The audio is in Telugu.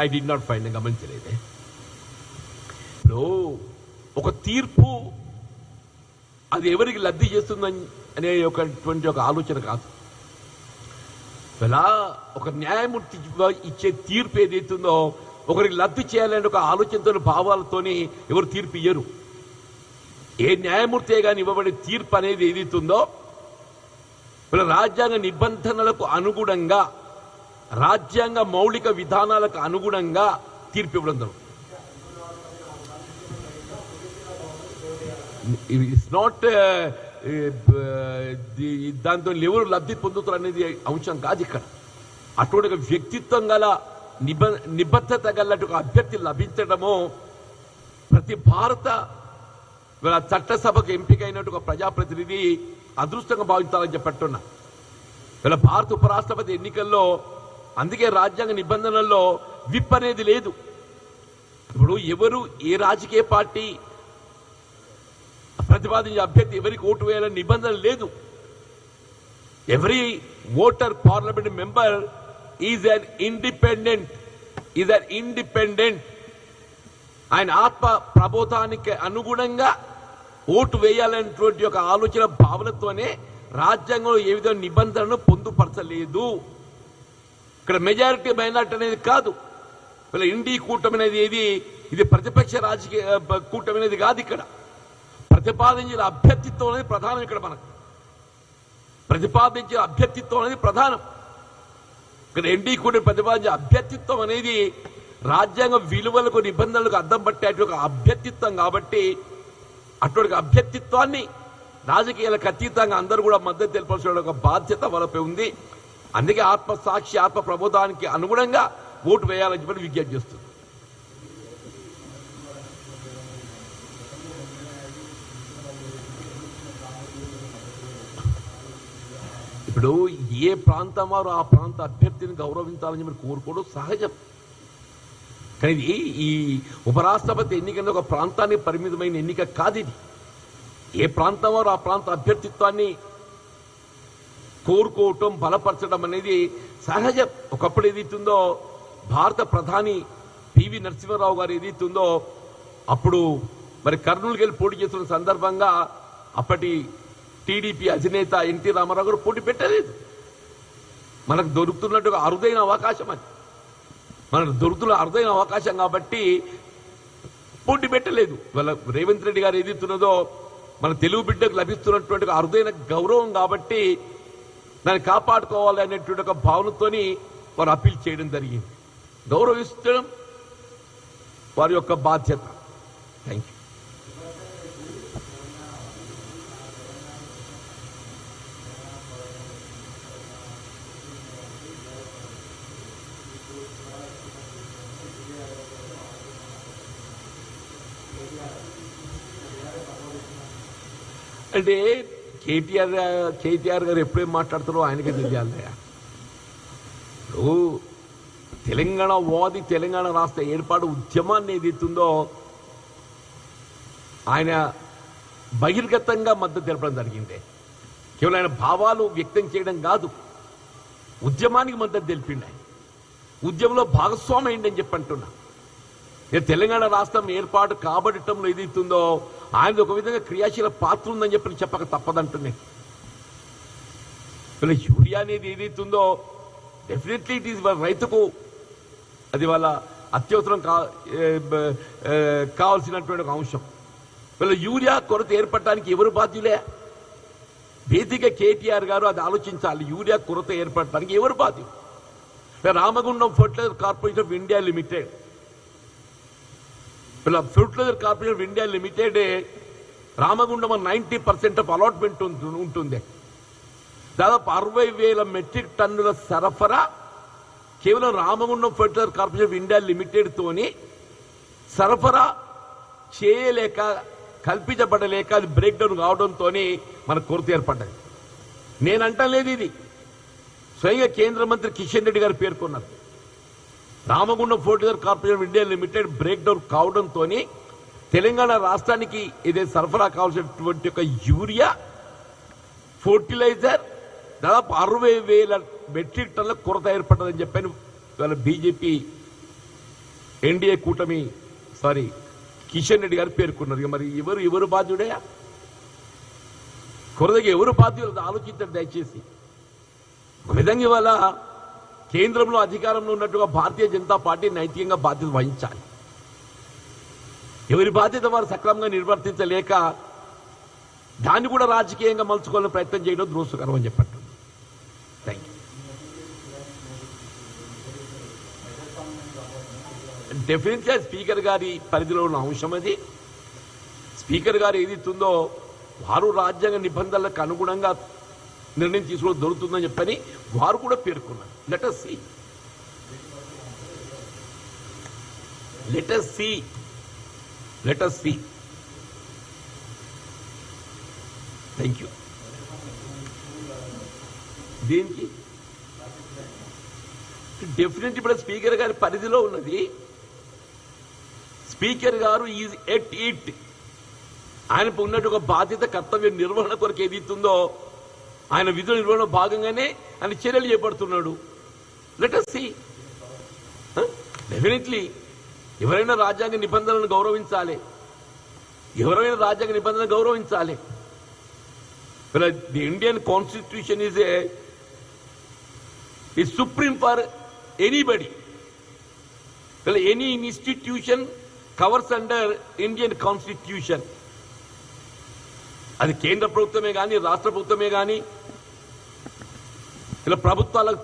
ఐ డి నాట్ ఫైండ్ గమనించలేదే. ఇప్పుడు ఒక తీర్పు అది ఎవరికి లబ్ధి చేస్తుందని అనే ఒక ఆలోచన కాదు. ఇలా ఒక న్యాయమూర్తి ఇచ్చే తీర్పు ఏదైతుందో ఒకరికి లబ్ధి చేయాలనే ఒక ఆలోచనతో భావాలతోని ఎవరు తీర్పు ఇయ్యరు. ఏ న్యాయమూర్తి కానీ ఇవ్వబడే తీర్పు అనేది ఏదైతుందో ఇలా రాజ్యాంగ నిబంధనలకు అనుగుణంగా రాజ్యాంగ మౌలిక విధానాలకు అనుగుణంగా తీర్పు ఇవ్వడం. ఇట్స్ నాట్ దాంతో ఎవరు లబ్ధి పొందుతారు అనేది అంశం కాదు ఇక్కడ. అటువంటి వ్యక్తిత్వం గల నిబద్ధత గల అభ్యర్థి లభించడము ప్రతి భారత చట్టసభకు ఎంపికైనట్టు ఒక ప్రజాప్రతినిధి అదృష్టంగా భావించాలని చెప్పట్టున్నా. ఇలా భారత ఉపరాష్ట్రపతి ఎన్నికల్లో అందుకే రాజ్యాంగ నిబంధనల్లో విప్ అనేది లేదు. ఇప్పుడు ఎవరు ఏ రాజకీయ పార్టీ ప్రతిపాదించే అభ్యర్థి ఎవరికి ఓటు వేయాలని నిబంధన లేదు. Every voter parliament member is an independent. ఆయన ఆత్మ ప్రబోధానికి అనుగుణంగా ఓటు వేయాలనేటువంటి ఒక ఆలోచన భావనతోనే రాజ్యాంగంలో ఏ విధమైన నిబంధనను పొందుపరచలేదు. ఇక్కడ మెజారిటీ మైనారిటీ అనేది కాదు. ఇలా ఇండి కూటమి అనేది ఇది ప్రతిపక్ష రాజకీయ కూటమి అనేది కాదు. ఇక్కడ ప్రతిపాదించిన అభ్యర్థిత్వం అనేది ప్రధానం. ఇక్కడ మనకు ప్రతిపాదించిన అభ్యర్థిత్వం అనేది ప్రధానం. ఇక్కడ ఎన్డీ కూటమి ప్రతిపాదించే అభ్యర్థిత్వం అనేది రాజ్యాంగ విలువలకు నిబంధనలకు అద్దం పట్టేటువంటి ఒక అభ్యర్థిత్వం కాబట్టి అటువంటి అభ్యర్థిత్వాన్ని రాజకీయాలకు అతీతంగా అందరూ కూడా మద్దతు తెలపాల్సిన ఒక బాధ్యత వాళ్ళపై ఉంది. అందుకే ఆత్మసాక్షి ఆత్మ ప్రబోధానికి అనుగుణంగా ఓటు వేయాలని చెప్పి విజ్ఞప్తి చేస్తుంది. ఇప్పుడు ఏ ప్రాంతం వారు ఆ ప్రాంత అభ్యర్థిని గౌరవించాలని చెప్పి కోరుకోవడం సహజం. కానీ ఈ ఉపరాష్ట్రపతి ఎన్నికైన ఒక ప్రాంతానికి పరిమితమైన ఎన్నిక కాదు. ఇది ఏ ప్రాంతం వారు ఆ ప్రాంత అభ్యర్థిత్వాన్ని కోరుకోవటం బలపరచడం అనేది సహజం. ఒకప్పుడు ఏదైతుందో భారత ప్రధాని పివి నరసింహారావు గారు ఏదైతుందో అప్పుడు మరి కర్నూలుకి వెళ్ళి పోటీ చేస్తున్న సందర్భంగా అప్పటి టీడీపీ అధినేత ఎన్టీ రామారావు గారు పోటీ పెట్టలేదు. మనకు దొరుకుతున్నట్టుగా అరుదైన అవకాశం అది. మనకు దొరుకుతున్న అరుదైన అవకాశం కాబట్టి పోటీ పెట్టలేదు. వాళ్ళ రేవంత్ రెడ్డి గారు ఏదైతున్నదో మన తెలుగు బిడ్డకు లభిస్తున్నటువంటి అరుదైన గౌరవం కాబట్టి దాన్ని కాపాడుకోవాలి అనేటువంటి ఒక భావనతోని వారు అప్పీల్ చేయడం జరిగింది. గౌరవించడం వారి యొక్క బాధ్యత. Thank you. అంటే కేటీఆర్ గారు ఎప్పుడేం మాట్లాడుతారో ఆయనకే తెలియాలి. తెలంగాణ వాది తెలంగాణ రాష్ట్ర ఏర్పాటు ఉద్యమాన్ని ఏదైతుందో ఆయన బహిర్గతంగా మద్దతు తెలపడం జరిగింది. కేవలం ఆయన భావాలు వ్యక్తం చేయడం కాదు, ఉద్యమానికి మద్దతు తెలిపిండి. ఆయన ఉద్యమంలో భాగస్వామి అయిందని చెప్పి అంటున్నా. తెలంగాణ రాష్ట్రం ఏర్పాటు కాబడటంలో ఏదైతుందో ఆయనది ఒక విధంగా క్రియాశీల పాత్ర ఉందని చెప్పక తప్పదంటున్నాయి. ఇలా యూరియా అనేది ఏదైతుందో డెఫినెట్లీ ఇట్ ఈస్ రైతుకు అది వాళ్ళ అత్యవసరం కావాల్సినటువంటి ఒక అంశం. వీళ్ళ యూరియా కొరత ఏర్పడటానికి ఎవరు బాధ్యులే? బేసిక్గా కేటీఆర్ గారు అది ఆలోచించాలి. యూరియా కొరత ఏర్పడటానికి ఎవరు బాధ్యులు? Ramagundam fertiliser corporation of India limited fertiliser corporation of India limited Ramagundam 90% of allotment ఉంటుంది. దాదాపు 60,000 మెట్రిక్ టన్నుల సరఫరా కేవలం Ramagundam fertiliser corporation of India limited తోని సరఫరా చేయలేక కల్పించబడలేక అది బ్రేక్ డౌన్ కావడంతో మనకు కొరత ఏర్పడ్డది. నేనంటలేదు, ఇది స్వయంగా కేంద్ర మంత్రి కిషన్ రెడ్డి గారు పేర్కొన్నారు. Ramagundam fertiliser corporation of India limited break down కావడంతో తెలంగాణ రాష్ట్రానికి ఇదే సరఫరా కావాల్సినటువంటి ఒక యూరియా ఫర్టిలైజర్ దాదాపు 60,000 మెట్రిక్ టన్నుల కొరత ఏర్పడ్డదని చెప్పాను. ఇవాళ బీజేపీ ఎన్డీఏ కూటమి కిషన్ రెడ్డి గారు పేర్కొన్నారు. మరి ఎవరు బాధ్యుడయా? కొరదకి ఎవరు బాధ్యులు ఆలోచించండి దయచేసి. ఒక విధంగా ఇవాళ కేంద్రంలో అధికారంలో ఉన్నట్టుగా భారతీయ జనతా పార్టీ నైతికంగా బాధ్యత వహించాలి. ఎవరి బాధ్యత వారు సక్రమంగా నిర్వర్తించలేక దాన్ని కూడా రాజకీయంగా మలుచుకోవాలని ప్రయత్నం చేయడం ద్రోహకరం అని చెప్పండి. Thank you. డెఫినెట్గా స్పీకర్ గారి పరిధిలో ఉన్న అంశం అది. స్పీకర్ గారు ఏదైతుందో వారు రాజ్యాంగ నిబంధనలకు అనుగుణంగా నిర్ణయం తీసుకోవడం దొరుకుతుందని చెప్పని వారు కూడా పేర్కొన్నారు. Let us see. Thank you. దేనికి డెఫినెట్ ఇప్పుడు స్పీకర్ గారి పరిధిలో ఉన్నది. స్పీకర్ గారు ఈజ్ ఎట్ ఇట్. ఆయనకు ఉన్నట్టు ఒక బాధ్యత కర్తవ్య నిర్వహణ కొరకు ఏదైతుందో ఆయన విధుల నిర్వహణ భాగంగానే ఆయన చర్యలు చేపడుతున్నాడు. Let us see. డెఫినెట్లీ ఎవరైనా రాజ్యాంగ నిబంధనలను గౌరవించాలి. The Indian constitution is a supreme for anybody. Any institution covers under Indian constitution. అది కేంద్ర ప్రభుత్వమే కానీ రాష్ట్ర ప్రభుత్వమే కానీ ఇలా ప్రభుత్వాలకు